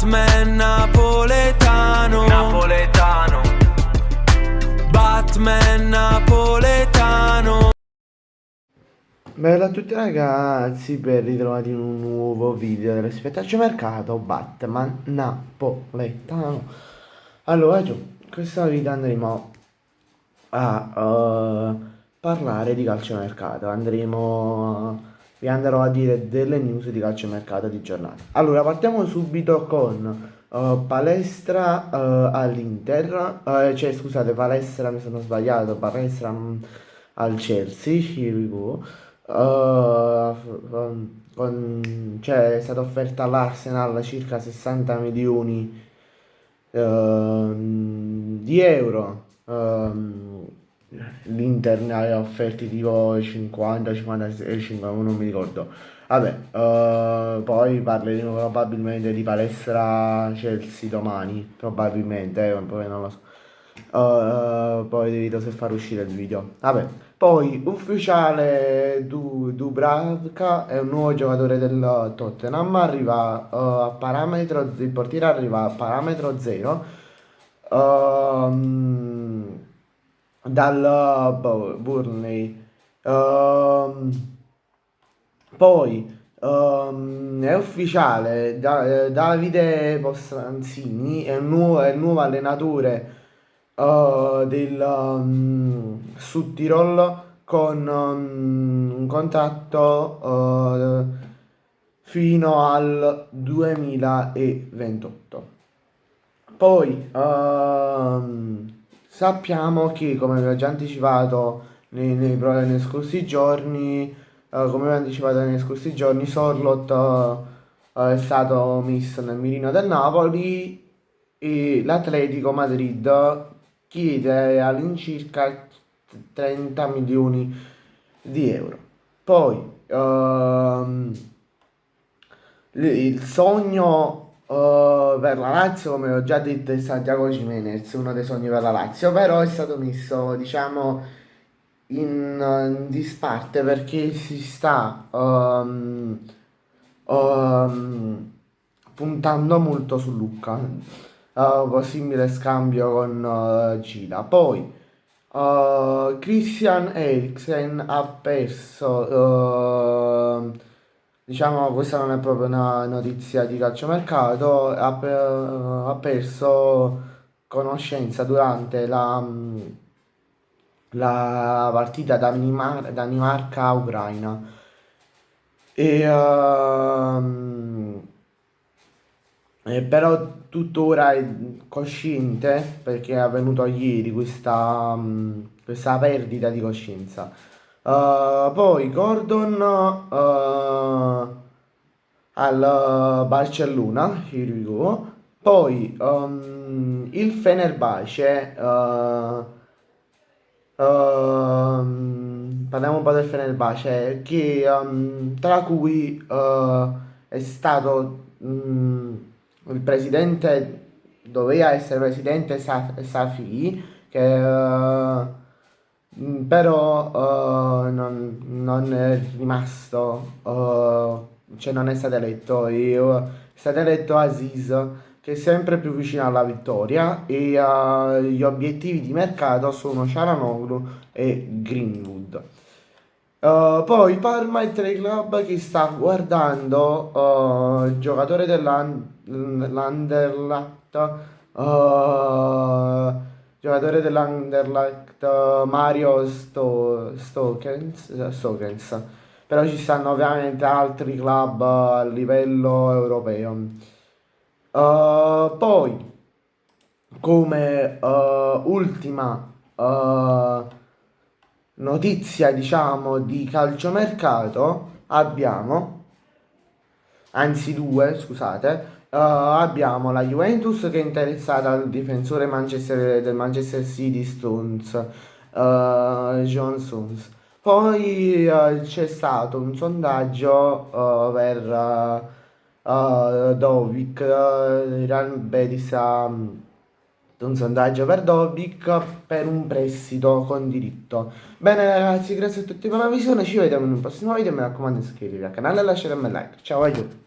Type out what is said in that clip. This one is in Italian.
Batman napoletano, napoletano. Batman napoletano. Bella a tutti ragazzi, ben ritrovati in un nuovo video del Spettaciomercato Batman napoletano. Allora, questa video andremo a parlare di calciomercato. Vi andrò a dire delle news di calciomercato di giornata. Allora, partiamo subito con palestra all'Inter, cioè scusate, palestra, mi sono sbagliato, palestra al Chelsea, here we go. Cioè, è stata offerta all'Arsenal circa 60 milioni di euro. L'Inter ne aveva offerti tipo 50, 56, non mi ricordo. Vabbè, poi parleremo probabilmente di palestra Chelsea domani, probabilmente, poi non lo so. Poi devo se far uscire il video. Vabbè, poi ufficiale Dubravka è un nuovo giocatore del Tottenham, arriva a parametro, il portiere arriva a parametro 0 dal Burnley. Poi è ufficiale, Davide Postranzini è il nuovo allenatore del Südtirol con un contratto fino al 2028. Poi sappiamo che, come vi ho già anticipato negli scorsi giorni, Sorloth è stato messo nel mirino del Napoli e l'Atletico Madrid chiede all'incirca 30 milioni di euro. Poi il sogno per la Lazio, come ho già detto, è Santiago Gimenez, uno dei sogni per la Lazio, però è stato messo, diciamo, in disparte perché si sta puntando molto su Lucca, possibile scambio con Gila. Poi Christian Eriksen ha perso, diciamo, questa non è proprio una notizia di calciomercato, ha perso conoscenza durante la partita Danimarca-Ucraina. E, però tuttora è cosciente perché è avvenuto ieri questa perdita di coscienza. Poi Gordon al Barcellona, here we go. Poi il Fenerbahce, parliamo un po' del Fenerbahce, che tra cui è stato il presidente, doveva essere presidente Safi, che però non è rimasto, cioè non è stato eletto, è stato eletto Aziz, che è sempre più vicino alla vittoria, e gli obiettivi di mercato sono Çalhanoğlu e Greenwood. Poi Parma è tra i club che sta guardando il giocatore dell'Anderlecht, Mario Stokens, però ci stanno ovviamente altri club a livello europeo. Poi come ultima notizia, diciamo, di calciomercato abbiamo, anzi due, scusate, abbiamo la Juventus che è interessata al difensore del Manchester City Stones, John Stones. Poi c'è stato un sondaggio per Dovbyk, il Real Betis ha un sondaggio per Dovbyk per un prestito con diritto. Bene ragazzi, grazie a tutti per la visione, ci vediamo in un prossimo video, mi raccomando iscrivetevi al canale e lasciatemi un like. Ciao a tutti.